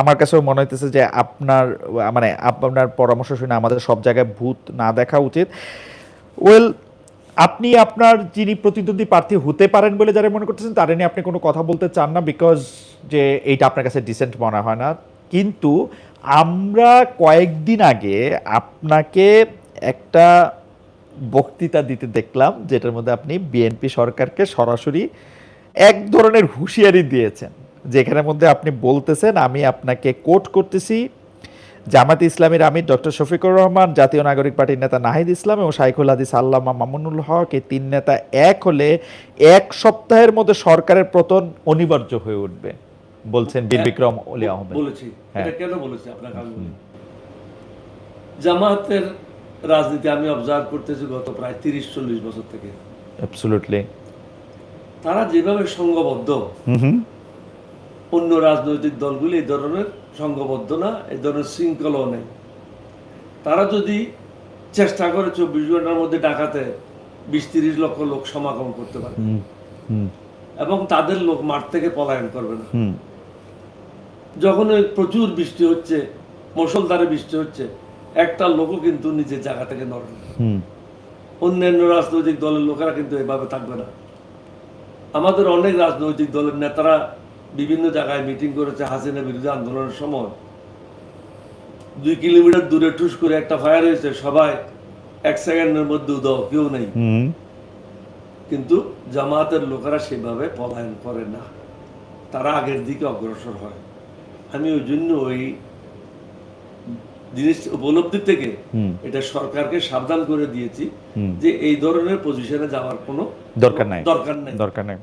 আমার কাছেও মনে হইতেছে যে আপনার পরামর্শ শুনে আমাদের সব জায়গায় ভূত না দেখা উচিত। ওয়েল, আপনি আপনার যিনি প্রতিদ্বন্দ্বী প্রার্থী হতে পারেন বলে যারা মনে করতেছেন তারা নিয়ে আপনি কোনো কথা বলতে চান না, বিকজ যে এইটা আপনার কাছে ডিসেন্ট মনে হয় না। কিন্তু আমরা কয়েকদিন আগে আপনাকে একটা বক্তৃতা দিতে দেখলাম, যেটার মধ্যে আপনি বিএনপি সরকারকে সরাসরি এক ধরনের হুঁশিয়ারি দিয়েছেন, যেখানের মধ্যে আপনি বলতেছেন, আমি আপনাকে কোট করতেছি, জামায়াতে ইসলামীর আমির ডক্টর শফিকুর রহমান, জাতীয় নাগরিক পার্টির নেতা নাহিদ ইসলাম এবং শাইখুল হাদিস আল্লামা মামুনুল হক, এই তিন নেতা এক হলে 1 সপ্তাহের মধ্যে সরকারের পতন অনিবার্য হয়ে উঠবে বলছেন বীর বিক্রম ওলি আহমেদ। বলেছি। হ্যাঁ। এটা কেন বলেছি আপনাকে আমি বলি। জামায়াতের রাজনীতি আমি অবজার্ভ করতেছি গত প্রায় 30-40 বছর থেকে। অ্যাবসলিউটলি। তারা যেভাবে সংঘবদ্ধ, অন্য রাজনৈতিক দলগুলি এই ধরনের সংঘবদ্ধ না, এই ধরনের শৃঙ্খলাও নেই। তারা যদি চেষ্টা করে 24 ঘন্টার মধ্যে ঢাকাতে 20-30 লক্ষ লোক সমাগম করতে পারে এবং তাদের লোক মাঠ থেকে পলায়ন করবে না। যখন প্রচুর বৃষ্টি হচ্ছে, মুষলধারে বৃষ্টি হচ্ছে, একটা লোকও কিন্তু নিজের জায়গা থেকে নড়বে না। অন্যান্য রাজনৈতিক দলের লোকেরা কিন্তু এভাবে থাকবে না। আমাদের অনেক রাজনৈতিক দলের নেতারা বিভিন্ন জায়গায় মিটিং করেছে হাসিনা বিরোধী আন্দোলনের সময়। 2 কিলোমিটার দূরে ঠুস করে একটা ফায়ার হয়েছে, সবাই 1 সেকেন্ডের মধ্যে উদাও, কেউ নেই। কিন্তু জামায়াতের লোকেরা সেভাবে পলায়ন করে না, তারা আগের দিকে অগ্রসর হয়। আমি ওই জন্য ওই জিনিস উপলব্ধি থেকে এটা সরকারকে সাবধান করে দিয়েছি যে এই ধরনের পজিশনে যাওয়ার কোনো দরকার নাই।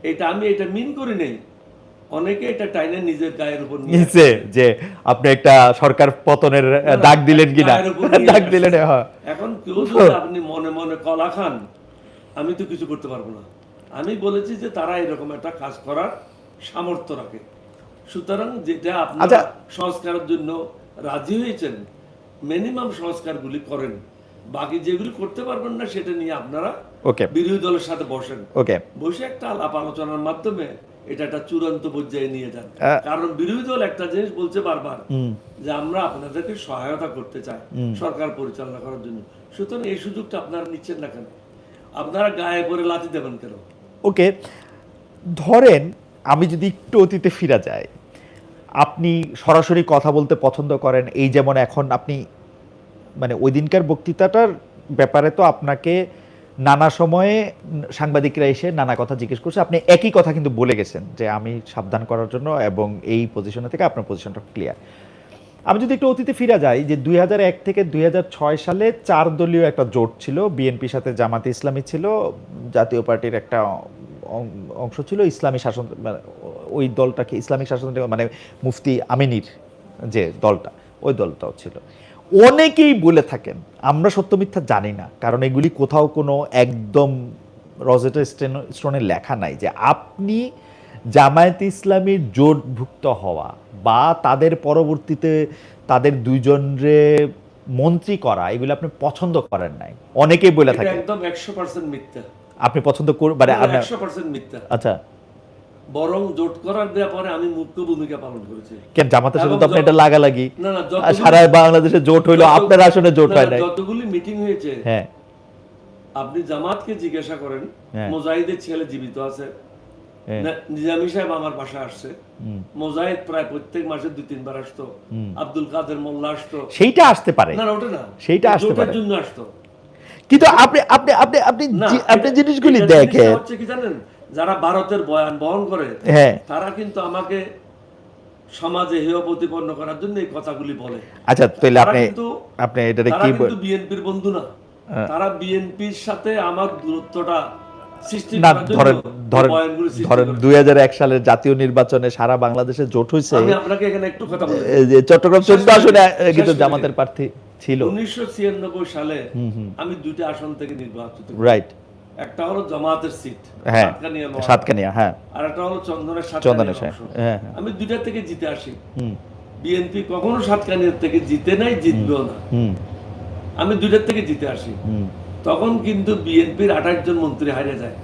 এটা মিন করি নেই। অনেকে এটা টাইনে নিজের গায়ের উপর নিয়েছে যে আপনি একটা সরকার পতনের ডাক দিলেন কিনা, ডাক দিলেন। এখন কেউ যদি আপনি মনে মনে কলা খান, আমি তো কিছু করতে পারবো না। আমি বলেছি যে তারা এরকম একটা কাজ করার সামর্থ্য রাখে। সুতরাং যেটা আপনারা সংস্কারের জন্য রাজি হয়েছেন, মিনিমাম সংস্কারগুলি করেন। বাকি যেগুলি করতে পারবেন না সেটা নিয়ে আপনারা বিরোধী দলের সাথে বসেন, বসে একটা আলাপ আলোচনার মাধ্যমে এটা একটা চূড়ান্ত পর্যায়ে নিয়ে যান। কারণ বিরোধী দল একটা জিনিস বলছে বারবার যে আমরা আপনাদেরকে সহায়তা করতে চাই সরকার পরিচালনা করার জন্য। সুতরাং এই সুযোগটা আপনারা নিচ্ছেন না কেন? আপনারা গায়ে পড়ে লাথি দেবেন কেন? ওকে, ধরেন আমি যদি একটু অতীতে ফিরা যাই, আপনি সরাসরি কথা বলতে পছন্দ করেন। এই যেমন এখন আপনি মানে ওই দিনকার বক্তৃতাটার ব্যাপারে তো আপনাকে নানা সময়ে সাংবাদিকরা এসে নানা কথা জিজ্ঞেস করছে, আপনি একই কথা কিন্তু বলে গেছেন যে আমি সাবধান করার জন্য এবং এই পজিশনে থেকে আপনার পজিশনটা ক্লিয়ার। আমি যদি একটু অতীতে ফিরা যাই, যে 2001 থেকে 2006 সালে 4 দলীয় একটা জোট ছিল, বিএনপির সাথে জামাতে ইসলামী ছিল, জাতীয় পার্টির একটা অংশ ছিল ইসলামী শাসন, ওই দলটাকে ইসলামিক শাসন মানে মুফতি আমিনীর যে দলটা, ওই দলটাও ছিল। অনেকেই বলে থাকেন, আমরা সত্য মিথ্যা জানি না, কারণ এগুলি কোথাও কোনো একদম রজেটা স্টোনে লেখা নাই, যে আপনি জামায়াতে ইসলামীর জোটভুক্ত হওয়া বা তাদের পরবর্তীতে তাদের দুইজনরে মন্ত্রী করা, এগুলো আপনি পছন্দ করেন নাই। অনেকেই বলে থাকেন একদম 100% মিথ্যা। আপনি পছন্দ মানে 100% মিথ্যা। আচ্ছা, বরং জোট করার ব্যাপারে আমি মুখ্য ভূমিকা পালন করেছি। কেন জামাতের সাথে তো আপনি এটা লাগালাগি, সারা বাংলাদেশে জোট হইলো, আপনার আসনে জোট হয় নাই। যতগুলি মিটিং হয়েছে, হ্যাঁ, আপনি জামাতকে জিজ্ঞাসা করেন, মুজাহিদের ছেলে জীবিত আছে, নিজামী সাহেব আমার বাসায় আসছে, মুজাহিদ প্রায় প্রত্যেক মাসে 2-3 বার আসতো, আব্দুল কাদের মোল্লা আসতো। সেইটা আসতে পারে না, ওটা না, সেইটা আসতে পারে, জন্য আসতো। কিন্তু আপনি আপনি আপনি আপনি আপনি জিনিসগুলি দেখেন, হচ্ছে কি জানেন, যারা ভারতের বয়ান বহন করে তারা কিন্তু আমাকে সমাজে হেয় প্রতিপন্ন করার জন্য এই কথাগুলি বলে। আচ্ছা, তাহলে আপনি এটারে কি বলেন? বিএনপির বন্ধু না, তারা বিএনপির সাথে আমার দূরত্বটা সৃষ্টি না, করার জন্য ধরেন 2001 সালের জাতীয় নির্বাচনে সারা বাংলাদেশে জোট হইছে। আমি আপনাকে এখানে একটু কথা বলি, যে চট্টগ্রাম 14 আসনে কিন্তু জামাতের প্রার্থী ছিল। 1996 সালে আমি 2টা আসন থেকে নির্বাচিত, রাইট। একটা হলো জামাতের সিট, সাতকানিয়া, হ্যাঁ, আর একটা হলো চন্দনের সাতকানিয়া। আমি 2টা থেকে জিতে আসি। বিএনপি কখনো সাতকানিয়ার থেকে জিতে নাই, জিতবেও না। আমি 2টা থেকে জিতে আসি। তখন কিন্তু বিএনপির 28 জন মন্ত্রী হারিয়ে যায়।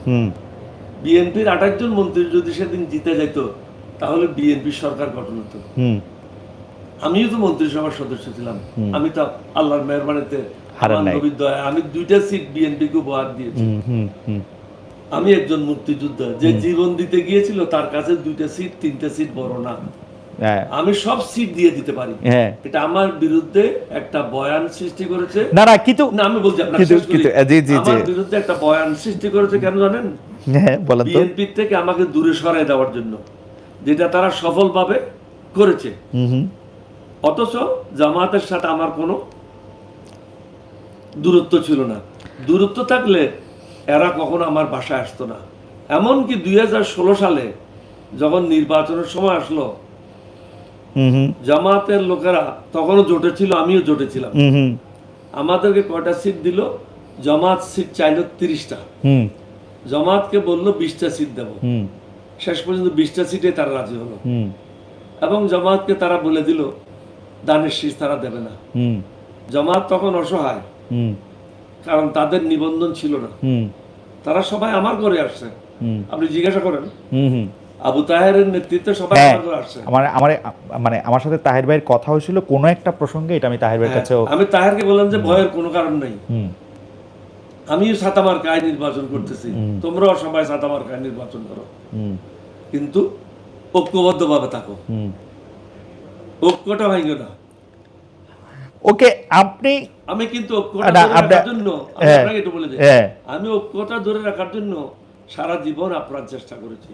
বিএনপির 28 জন মন্ত্রী যদি সেদিন জিতে যেত, তাহলে বিএনপি সরকার গঠন হতো। আমিও তো মন্ত্রিসভার সদস্য ছিলাম, আমি তো আল্লাহর মেহরবানিতে হারান নাই। নবীর দয়ায় আমি 2টা সিট বিএনপিকে উপহার দিয়েছি। আমি একজন মুক্তিযোদ্ধা যে জীবন দিতে গিয়েছিল, তার কাছে 2টা সিট 3টা সিট বড় না, হ্যাঁ আমি সব সিট দিয়ে দিতে পারি। হ্যাঁ এটা আমার বিরুদ্ধে একটা বয়ান সৃষ্টি করেছে। না না কিন্তু না আমি বলছি আপনাকে কিন্তু শেষ করি। জি জি জি আমার বিরুদ্ধে একটা বয়ান সৃষ্টি করেছে কেন জানেন? হ্যাঁ বলেন তো। বিএনপি থেকে আমাকে দূরে সরাই দেওয়ার জন্য, যেটা তারা সফলভাবে করেছে। অথচ জামায়াতের সাথে আমার কোনো দূরত্ব ছিল না। দূরত্ব থাকলে এরা কখনো আমার বাসায় আসতো না। এমনকি 2016 সালে যখন নির্বাচনের সময় আসলো, জামায়াতের লোকেরা তখনও জোটে ছিল, আমিও জোটে ছিলাম, আমাদেরকে কয়টা সিট দিল? জামায়াত সিট চাইল 30টা, জামায়াতকে বললো 20টা সিট দেব। শেষ পর্যন্ত 20টা সিটে তারা রাজি হলো, এবং জামায়াতকে তারা বলে দিল দানের শীষ তারা দেবে না। জামায়াত তখন অসহায়, কারণ তাদের নিবন্ধন ছিল না, তারা সবাই আমার ঘরে আসছে। আপনি জিজ্ঞাসা করেন, আবু তাহেরের নেতৃত্বে সবাই আমার ঘরে আসছে। আমার সাথে তাহের ভাইয়ের কথা হয়েছিল কোনো একটা প্রসঙ্গে, এটা আমি তাহের ভাইয়ের কাছেও আমি তাহেরকে বললাম যে ভয়ের কোনো কারণ নেই, আমি সাতামার কায় নির্বাচন করতেছি, তোমরাও সবাই সাতামার কায় নির্বাচন করো, কিন্তু ঐক্যবদ্ধভাবে থাকো, ঐক্যটা ভাঙিও না। ওকে আপনি আমি কিন্তু ঐক্যটা ধরে রাখার জন্য, আমি আপনাকে একটু বলে দিই, আমি ঐক্যটা ধরে রাখার জন্য সারা জীবন আপ্রাণ চেষ্টা করেছি।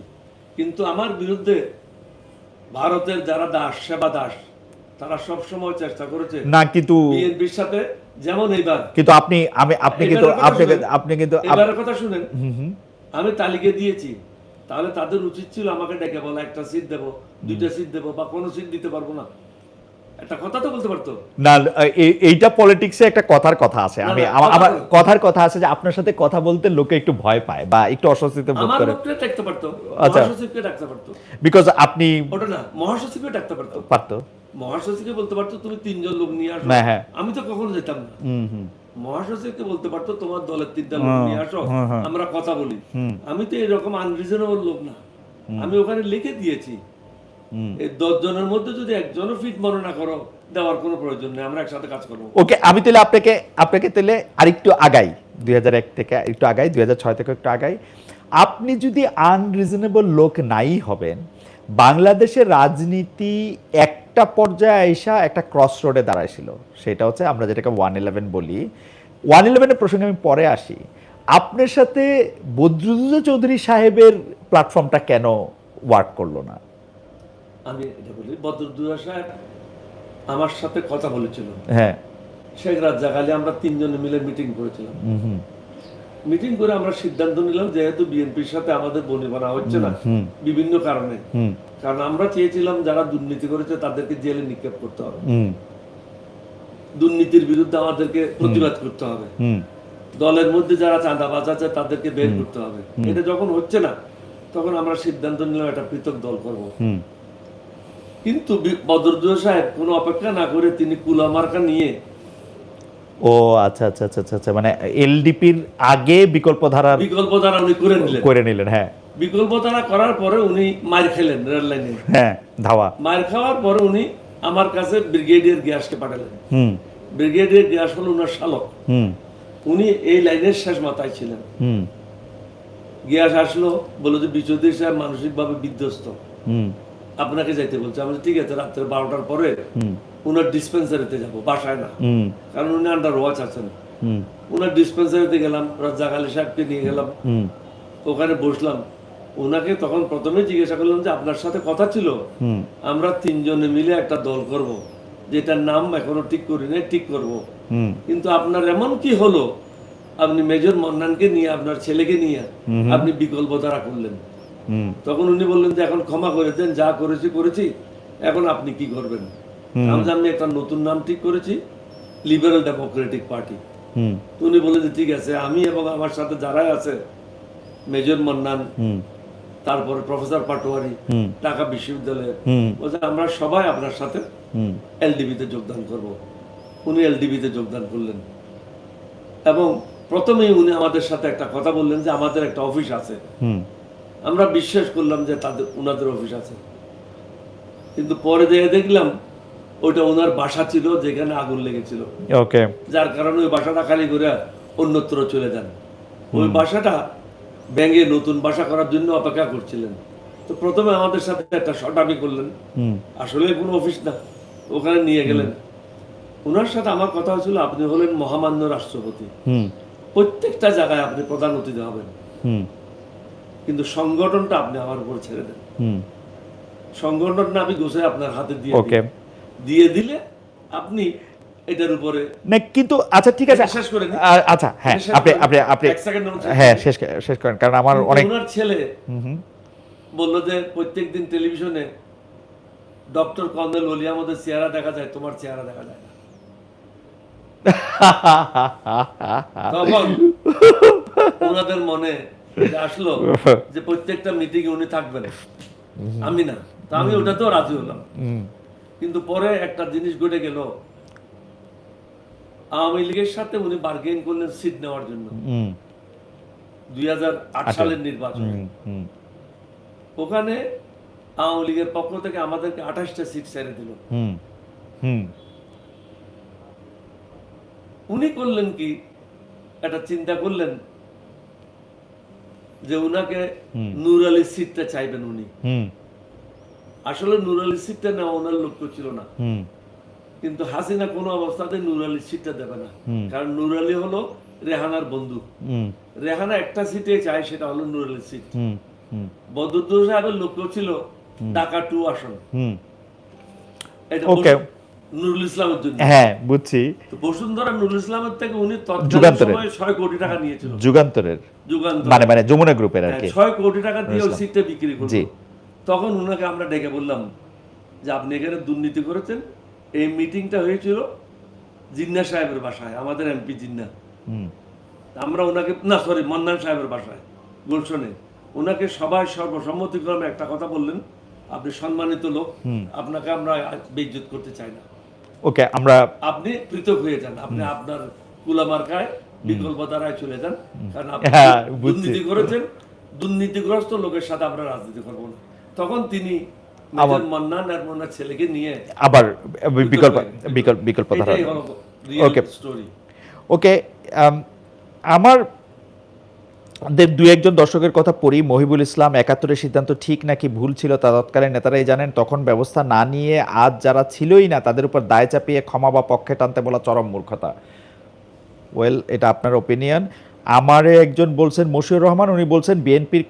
কিন্তু আমার বিরুদ্ধে ভারতের যারা দাস, সেবা দাস, তারা সব সময় চেষ্টা করেছে না কিন্তু বিএনপির সাথে, যেমন এইবার কিন্তু আপনি কিন্তু এবারের কথা শুনেন, আমি তালিকা দিয়েছি, তাহলে তাদের উচিত ছিল আমাকে ডেকে বলা একটা সিট দেবো, 2টা সিট দেবো, বা কোনো সিট দিতে পারবো না, একটা কথা তো বলতে পারতো না। এইটা পলিটিক্সে একটা কথার কথা আছে, আমি আমার কথার কথা আছে যে আপনার সাথে কথা বলতে লোকে একটু ভয় পায় বা একটু অস্বস্তিতে বোধ আমার করে। লোককে ডাকতে পারতো, আচ্ছা, মহাসচিবকে ডাকতে পারতো, বিকজ আপনি ওটা না, মহাসচিবকে ডাকতে পারতো, মহাসচিবকে বলতে পারতো তুমি 3জন লোক নিয়ে আসো, আমি তো কখনো যেতাম না। মহাসচিবকে বলতে পারতো তোমার দলের 3টা লোক নিয়ে আসো, আমরা কথা বলি। আমি তো এরকম আনরিজনেবল লোক না, আমি ওখানে লিখে দিয়েছি এই 10 জনের মধ্যে যদি একজনও ফিট মনে না করো, দেওয়ার কোনো প্রয়োজন নেই, আমরা একসাথে কাজ করবো। ওকে, আমি তাহলে আপনাকে তাহলে আরেকটু আগাই, 2001 থেকে একটু আগাই, 2006 থেকে একটু আগাই। আপনি যদি আনরিজনেবল লোক নাই হবেন, বাংলাদেশের রাজনীতি একটা পর্যায়ে আইসা একটা ক্রস রোডে দাঁড়াইছিল, সেটা হচ্ছে আমরা যেটাকে 111 বলি। 111 প্রসঙ্গে আমি পরে আসি। আপনার সাথে বদরুদ্দোজা চৌধুরী সাহেবের প্ল্যাটফর্মটা কেন ওয়ার্ক করলো না? আমি এটা বলি, বদরুদ্দোজা সাহেব আমার সাথে কথা বলেছিল, হ্যাঁ, শেখ রাজ্জাক আলী, আমরা 3 জনে মিলে মিটিং করেছিলাম। মিটিং করে আমরা সিদ্ধান্ত নিলাম, যেহেতু বিএনপির সাথে আমাদের বনিবনা হচ্ছে না বিভিন্ন কারণে, কারণ আমরা চেয়েছিলাম যারা দুর্নীতি করেছে তাদেরকে জেলে নিক্ষেপ করতে হবে, দুর্নীতির বিরুদ্ধে আমাদেরকে প্রতিবাদ করতে হবে, দলের মধ্যে যারা চাঁদাবাজ আছে তাদেরকে বের করতে হবে। এটা যখন হচ্ছে না, তখন আমরা সিদ্ধান্ত নিলাম একটা পৃথক দল করব। কিন্তু বদরুদ্দোজা সাহেব কোনো অপেক্ষা না করে তিনি কুলা মার্কা নিয়ে, ও আচ্ছা আচ্ছা আচ্ছা আচ্ছা, মানে এলডিপির আগে বিকল্প ধারা উনি করে নিলেন। হ্যাঁ, বিকল্প ধারা করার পরে উনি মার খেলেন রেল লাইনে, হ্যাঁ ধাওয়া। মার খাওয়ার পরে উনি আমার কাছে ব্রিগেডিয়ার গিয়াসকে পাঠালেন। ব্রিগেডিয়ার গিয়াস হল উনার শালক, উনি এই লাইনের শেষ মাথায় ছিলেন। গিয়াস আসলো, বললো যে বিচৌধুরী সাহেব মানসিকভাবে বিধ্বস্ত, আপনাকে যাইতে বলছে। আমি ঠিক আছে, রাত্রে 12টার পরে উনার ডিসপেন্সারিতে যাব, বাসায় না, কারণ উনি আন্ডার ওয়াচ আছেন। উনার ডিসপেন্সারিতে গেলাম, রাজ্জাক আলী সাহেবকে নিয়ে গেলাম, ওখানে বসলাম। ওনাকে তখন প্রথমে জিজ্ঞাসা করলাম যে আপনার সাথে কথা ছিল, আমরা 3 জনে মিলে একটা দল করব, যেটার নাম এখনো ঠিক করি নাই, ঠিক করব, কিন্তু আপনার এমন কি হলো আপনি মেজর মন্নানকে নিয়ে, আপনার ছেলেকে নিয়ে আপনি বিকল্প ধারা করলেন। তখন উনি বললেন যে এখন ক্ষমা করে দেন, যা করেছি করেছি, এখন আপনি কি করবেন? আমি একটা নতুন নাম ঠিক করেছি, লিবারেল ডেমোক্রেটিক পার্টি। উনি বললেন যে ঠিক আছে, আমি এবং আমার সাথে যারাই আছে, মেজর মন্নান, তারপরে প্রফেসর পাটোয়ারি ঢাকা বিশ্ববিদ্যালয়ের, বলছে আমরা সবাই আপনার সাথে এলডিবিতে যোগদান করব। উনি এলডিবিতে যোগদান করলেন, এবং প্রথমেই উনি আমাদের সাথে একটা কথা বললেন যে আমাদের একটা অফিস আছে। আমরা বিশ্বাস করলাম যে উনাদের অফিস আছে, কিন্তু পরে দেখলাম ওটা ওনার বাসা ছিল যেখানে আগুন লেগেছিল, ওকে। যার কারণে ওই বাসাটা খালি করে অন্যত্র চলে যান। ওই বাসাটা ব্যাঙে নতুন বাসা করার জন্য অপেক্ষা করছিলেন। তো প্রথমে আমাদের সাথে একটা শটামি করলেন, আসলে কোনো অফিস না, ওখানে নিয়ে গেলেন। ওনার সাথে আমার কথা হয়েছিল, আপনি হলেন মহামান্য রাষ্ট্রপতি, প্রত্যেকটা জায়গায় আপনি প্রধান অতিথি হবেন, কিন্তু সংগঠনটা আপনি আমার উপর ছেড়ে দেন। সংগঠনটা আমি গোছায় আপনার হাতে দিয়ে দিলে আপনি এটার উপরে না, কিন্তু আচ্ছা ঠিক আছে, শেষ করে নিন। আচ্ছা হ্যাঁ, আপনি এক সেকেন্ড হ্যাঁ শেষ করেন, কারণ আমার অনেক ওনার ছেলে বলল যে প্রত্যেকদিন টেলিভিশনে ডক্টর কর্নেল ওলি আহমদের চেহারা দেখা যায়, তোমার চেহারা দেখা যায় না। তখন ওনাদের মনে আসলো যে প্রত্যেকটা মিটিং উনি থাকবেন, আমি না। তো আমি ওটাতেও রাজি হলাম। কিন্তু পরে একটা জিনিস ঘটে গেল, আওয়ামী লীগের সাথে উনি বার্গেন করলেন সিট নেওয়ার জন্য 2008 সালের নির্বাচনে। ওখানে আওয়ামী লীগের পক্ষ থেকে আমাদেরকে 28টা সিট ছেড়ে দিল। উনি করলেন কি, একটা চিন্তা করলেন যে উনাকে নূর আলীর সিটটা চাইবেন উনি। আসলে নূর আলীর সিটটা নেওয়া ওনার লক্ষ্য ছিল না, কিন্তু হাসিনা কোনো অবস্থাতে নূর আলীর সিটটা দেবে না, কারণ নূর আলী হলো রেহানার বন্ধু। রেহানা একটা সিটে চায়, সেটা হলো নূর আলীর সিট। বদরুদ্দোজা সাহেবের লক্ষ্য ছিল ঢাকা 2 আসন, এটা নুরুল ইসলামের জন্য। হ্যাঁ বুঝছি। তো বসুন্ধরা নুরুল ইসলামের থেকে উনি তৎকালীন সময়ে 6 কোটি টাকা নিয়েছিল। যুগান্তরের মানে যমুনা গ্রুপের আর কি 6 কোটি টাকা দিয়ে ওই সিটটা বিক্রি করলো। তখন উনাকে আমরা ডেকে বললাম যে আপনি এখানে দুর্নীতি করেছেন। এই মিটিংটা হয়েছিল জিন্না সাহেবের বাসায়, আমাদের এমপি জিন্না। আমরা ওনাকে মান্নান সাহেবের বাসায় গুলশনে, ওনাকে সবাই সর্বসম্মতিক্রমে একটা কথা বললেন, আপনি সম্মানিত লোক, আপনাকে আমরা বেইজ্জত করতে চাই না। ওকে, আপনি পৃথক হয়ে যান, আপনি আপনার কুলামার্কায় বিকল্প দ্বারায় চলে যান, কারণ আপনি দুর্নীতি করেছেন। দুর্নীতিগ্রস্ত লোকের সাথে আমরা রাজনীতি করবো না। তখন তিনি মেজর মান্নান আর ওনার ছেলেকে নিয়ে আবার বিকল্প ধারা। ওকে স্টোরি। ওকে, আমার দু একজন দর্শকের কথা পড়ি। মহিবুল ইসলাম, 71-এর সিদ্ধান্ত ঠিক নাকি ভুল ছিল তা তৎকালীন নেতারাই জানেন, তখন ব্যবস্থা না নিয়ে আজ যারা ছিলই না তাদের উপর দায় চাপিয়ে ক্ষমা বা পক্ষে টানতে বলা চরম মূর্খতা। ওয়েল, এটা আপনার ওপিনিয়ন। আমারে একজন বলছেন মশিউর রহমান, উনি বলছেন বিএনপির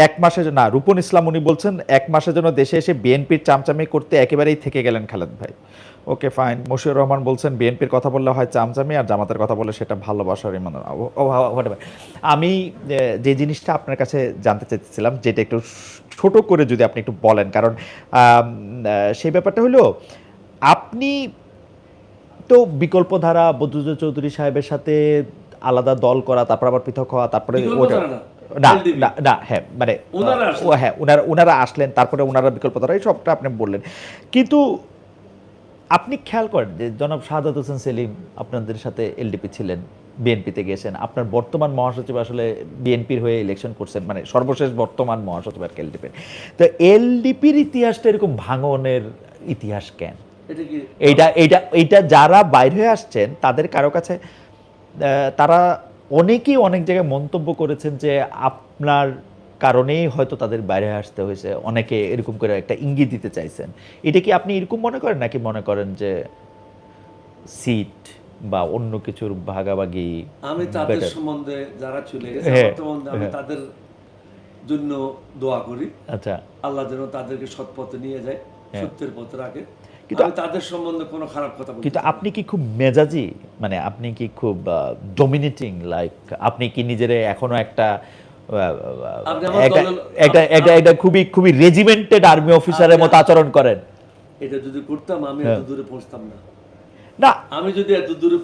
1 মাসে না, রূপন ইসলাম উনি বলছেন 1 মাসের জন্য দেশে এসে বিএনপির চামচামি করতে একেবারেই থেকে গেলেন খালেদ ভাই। Okay fine. মশিউর রহমান বলছেন বিএনপির কথা বললে হয় চামচামি, আর জামাতের কথা বলে সেটা ভালোবাসার ইমান। আমি যে জিনিসটা আপনার কাছে জানতে চাইতেছিলাম, যেটা একটু ছোট করে যদি আপনি একটু বলেন, কারণ সেই ব্যাপারটা হলো আপনি তো বিকল্প ধারা বদরুদ্দোজা চৌধুরী সাহেবের সাথে আলাদা দল করা, তারপর আবার পৃথক হওয়া, তারপরে হ্যাঁ মানে ওনারা আসলেন, তারপরে ওনারা বিকল্প ধারা, এই সবটা আপনি বললেন। কিন্তু আপনি খেয়াল করেন যে জনাব শাহাদাত হোসেন সেলিম আপনাদের সাথে এলডিপি ছিলেন, বিএনপিতে গেছেন, আপনার বর্তমান মহাসচিব আসলে বিএনপির হয়ে ইলেকশন করছেন, মানে সর্বশেষ বর্তমান মহাসচিব আর এলডিপির। তো এলডিপির ইতিহাসটা এরকম ভাঙনের ইতিহাস কেন? এইটা যারা বাইরে হয়ে আসছেন তাদের কারো কাছে তারা অনেকেই অনেক জায়গায় মন্তব্য করেছেন যে আপনার কারণেই হয়তো তাদের বাইরে আসতে হয়েছে, অনেকে এরকম করে একটা ইঙ্গিত দিতে চাইছেন। এটা কি আপনি এরকম মনে করেন, নাকি মনে করেন যে সিট বা অন্য কিছুর ভাগাভাগি? আমি তাদের সম্বন্ধে যারা চলে গেছে বর্তমানে আমি তাদের জন্য দোয়া করি, আচ্ছা আল্লাহ যেন তাদেরকে সৎ পথে নিয়ে যায়, সত্যের পথে রাখে। কিন্তু তাদের সম্বন্ধে কোনো খারাপ কথা বলতে। কিন্তু আপনি কি খুব মেজাজি, মানে আপনি কি খুব ডমিনেটিং, লাইক আপনি কি নিজের এখনো একটা খুবই খুবই রেজিমেন্টেড আর্মি অফিসারের মতো আচরণ করেন? এটা যদি করতাম আমি এত দূরে পৌঁছতাম না। না, আমি যদি এত দূরে,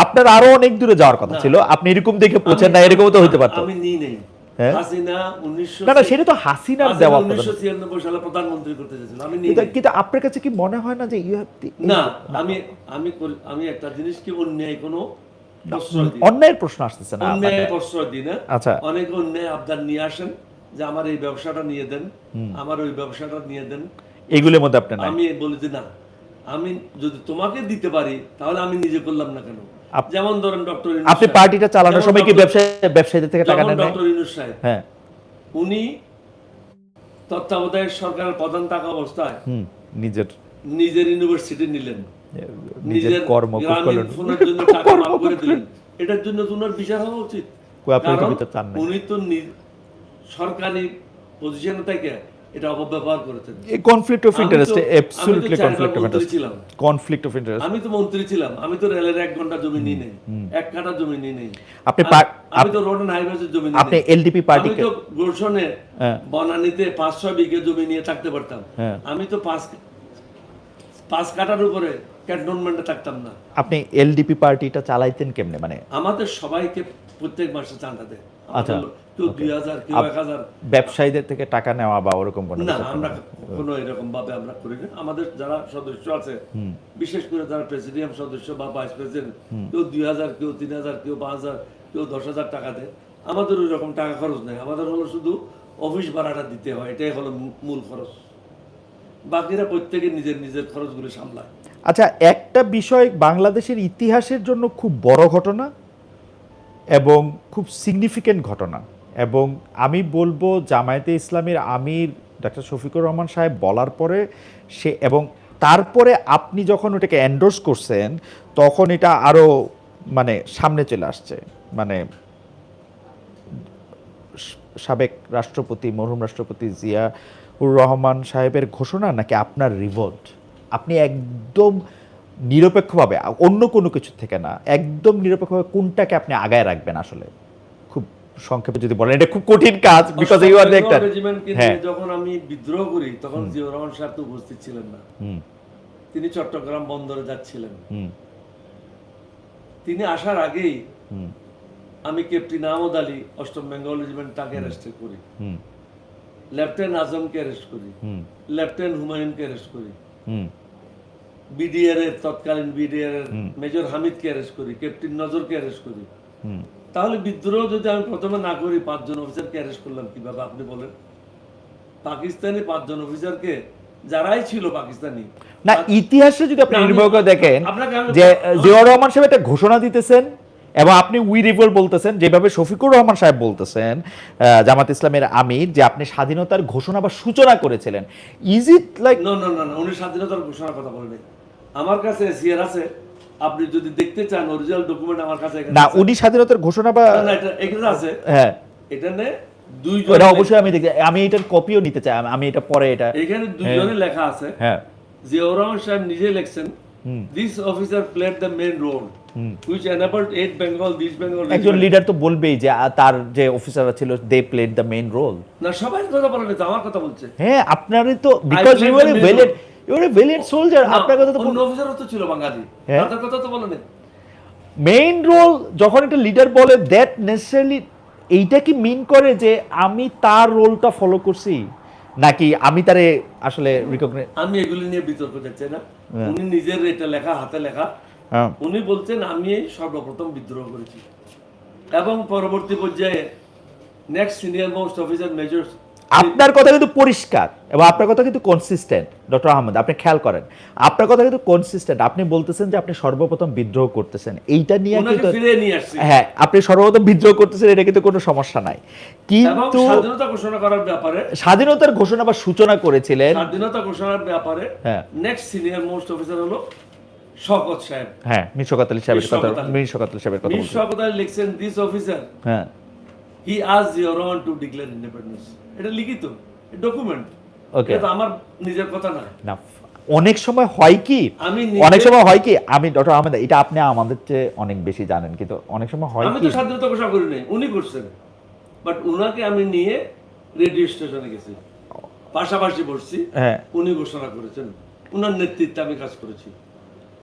আপনার আরো অনেক দূরে যাওয়ার কথা ছিল, আপনি এরকম দেখে পৌঁছেন না, এরকম তো হতে পারতো। আমি নিই নেই হাসিনা 1996 সালে প্রধানমন্ত্রী করতে চেয়েছিল, আমি নিই। কিন্তু আপনার কাছে কি মনে হয় না যে না, আমি একটা জিনিস কি অন্যায় কোনো অন্যায়ের প্রশ্ন আসতেছে না, অন্যায়ের প্রশ্রয় দিই না। আচ্ছা, অনেক অন্যায় আবদার নিয়ে আসেন যে আমার এই ব্যবসাটা নিয়ে দেন, আমার ওই ব্যবসাটা নিয়ে দেন, এগুলোর মধ্যে আপনি না। আমি বলি যে না, আমি যদি তোমাকে দিতে পারি তাহলে আমি নিজে করলাম না কেন? যেমন ধরেন ডক্টর আপনি পার্টিটা চালানোর সময় কি ব্যবসায়ীদের থেকে টাকা নেন? ডক্টর ইউনূস সাহেব, হ্যাঁ, উনি তত্ত্বাবধায়ক সরকারের প্রধান থাকা অবস্থায় নিজের ইউনিভার্সিটি নিলেন, নিজের গ্রামীণ ফোনের জন্য টাকা মাফ করে দিলেন। এটার জন্য ওনার বিচার হওয়া উচিত। কারণ উনি তো সরকারি পজিশনে থেকে এটা অপব্যবহার করেছেন। Conflict of interest, absolutely conflict of interest, conflict of interest. আমি তো মন্ত্রী ছিলাম, আমি তো রেলের 1 ঘন্টা জমি নিই নাই, 1 কাঠা জমি নিই নাই। আমি তো রোড এন্ড হাইওয়েজের জমি নিই। আপনি এলডিপি পার্টি, আমি তো গুলশনে বনানীতে 5-6 বিঘা জমি নিয়ে থাকতে পারতাম। আমি তো 5 কাঠার উপরে ক্যান্টনমেন্টে থাকতাম না। আপনি এলডিপি পার্টিটা চালাইতেন কেমনে? মানে আমাদের সবাইকে প্রত্যেক মাসে চাঁদা দেয়। আচ্ছা, কেউ 2000, কেউ 1000। ব্যবসায়ীদের থেকে টাকা নেওয়া বা ওরকম কোনো না, আমরা কোনো এরকম ভাবে আমরা করি না। আমাদের যারা সদস্য আছে, বিশেষ করে যারা প্রেসিডিয়াম সদস্য বা ভাইস প্রেসিডেন্ট, কেউ 2000, কেউ 3000, কেউ 5000, কেউ 10,000 টাকা দেয়। আমাদের ওই রকম টাকা খরচ নেই। আমাদের হলো শুধু অফিস ভাড়াটা দিতে হয়, এটাই হলো মূল খরচ। বাকিরা প্রত্যেকে নিজের নিজের খরচগুলো সামলায়। আচ্ছা, একটা বিষয় বাংলাদেশের ইতিহাসের জন্য খুব বড় ঘটনা এবং খুব সিগনিফিকেন্ট ঘটনা, এবং আমি বলবো জামায়াতে ইসলামীর আমির ডক্টর শফিকুর রহমান সাহেব বলার পরে সে, এবং তারপরে আপনি যখন ওটাকে এন্ডোর্স করছেন তখন এটা আরো মানে সামনে চলে আসছে। মানে সাবেক রাষ্ট্রপতি, মরহুম রাষ্ট্রপতি জিয়াউর রহমান সাহেবের ঘোষণা নাকি আপনার রিভোল্ট? আপনি একদম নিরপেক্ষভাবে, অন্য কোনো কিছু থেকে না, একদম নিরপেক্ষভাবে কোনটাকে আপনি আগায় রাখবেন আসলে? খুব সংক্ষেপে যদি বলেন, এটা খুব কঠিন কাজ, because you are the actor. হ্যাঁ, যখন আমি বিদ্রোহ করি তখন জিয়াউর রহমান সাহেব তো উপস্থিত ছিলেন না। তিনি চট্টগ্রাম বন্দরে যাচ্ছিলেন। তিনি আসার আগেই আমি ক্যাপ্টেন আহমদ আলী 8ম বেঙ্গল রেজিমেন্ট তাকে অ্যারেস্ট করি, লেফটেন্যান্ট আজমকে অ্যারেস্ট করি, লেফটেন্যান্ট হুমায়ুনকে অ্যারেস্ট করি, বিডিআর এর তৎকালীন বিডিআর এর মেজর হামিদকে অ্যারেস্ট করি, ক্যাপ্টেন নজরকে অ্যারেস্ট করি। তাহলে বিদ্রোহ যদি আমি প্রথমে না করি, 5 জন অফিসারকে অ্যারেস্ট করলাম কিভাবে আপনি বলেন? পাকিস্তানি 5 জন অফিসারকে, যারাই ছিল পাকিস্তানি না, ইতিহাসে যদি আপনি নির্ভর করে দেখেন যে জিয়াউর রহমান সাহেব একটা ঘোষণা দিতেছেন এবং আপনি উই রিভোল্ট বলতেছেন, যেভাবে শফিকুর রহমান সাহেব বলতেছেন জামাত ইসলামের আমির, যে আপনি স্বাধীনতার ঘোষণা বা সূচনা করেছিলেন। Is it like? না না না, উনি স্বাধীনতার ঘোষণার কথা বলেন। আমার কাছে এসিআর আছে, আপনি যদি দেখতে চান অরিজিনাল ডকুমেন্ট আমার কাছে এখানে না, উনি স্বাধীনতার ঘোষণা বা না, এটা এখানে আছে। হ্যাঁ, এখানে 2 জন, এটা অবশ্যই আমি দেখি, আমি এটার কপিও নিতে চাই, আমি এটা পরে এটা এখানে 2 জনের লেখা আছে। হ্যাঁ, জিয়াউর রহমান সাহেব নিজে লিখছেন, this officer played the main role which enabled 8 Bengal, East Bengal. একজন লিডার তো বলবেই যে তার যে অফিসাররা ছিল, they played the main role. না, সবাই কথা বলেন, তো আমার কথা বলছে। হ্যাঁ, আপনারই তো, because you are a valiant soldier. আপনার কথা তো অন্য অফিসারও তো ছিল বাঙালি, তাদের কথা তো বলেন। মেইন রোল যখন একটা লিডার বলে, দ্যাট নেসেসারিলি এইটা কি মিন করে যে আমি তার রোলটা ফলো করছি, নাকি আমি তারে আসলে রিকগনাইজ? আমি এগুলি নিয়ে বিতর্ক যাচ্ছে না। উনি নিজের এটা লেখা, হাতে লেখা, উনি বলছেন আমি সর্বপ্রথম বিদ্রোহ করেছি এবং পরবর্তী পর্যায়ে next senior most officer major. আপনার কথা কিন্তু পরিষ্কার এবং আপনার কথা কিন্তু কনসিস্টেন্ট ডক্টর আহমেদ, আপনি খেয়াল করেন আপনার কথা কিন্তু কনসিস্টেন্ট। আপনি বলতেছেন যে আপনি সর্বপ্রথম বিদ্রোহ করতেছেন, এইটা নিয়ে কিন্তু হ্যাঁ, আপনি সর্বপ্রথম বিদ্রোহ করতেছেন, এটা কিন্তু কোনো সমস্যা নাই। কিন্তু স্বাধীনতা ঘোষণা করার ব্যাপারে, স্বাধীনতার ঘোষণা বা সূচনা করেছিলেন, স্বাধীনতা ঘোষণার ব্যাপারে নেক্সট সিনিয়র মোস্ট অফিসার হলো শওকত সাহেব। হ্যাঁ, মীর শওকত আলী সাহেবের কথা, মীর শওকত আলী সাহেবের কথা। মীর শওকত আলী লিখছেন, দিস অফিসার হ্যাঁ, he asked Ziaur Rahman two declare independence. এটা লিখিত ডকুমেন্ট, ওকে, এটা আমার নিজের কথা না। না, অনেক সময় হয় কি, আমি ডক্টর আহমেদ, এটা আপনি আমাদের চেয়ে অনেক বেশি জানেন, কিন্তু অনেক সময় হয় আমি কি, তো স্বাধীনতা ঘোষণা করি নাই, উনি করছেন, বাট উনাকে আমি নিয়ে রেডিও স্টেশনে গেছি, পাশাপাশি বসছি, উনি ঘোষণা করেছেন, উনার নেতৃত্বে আমি কাজ করেছি।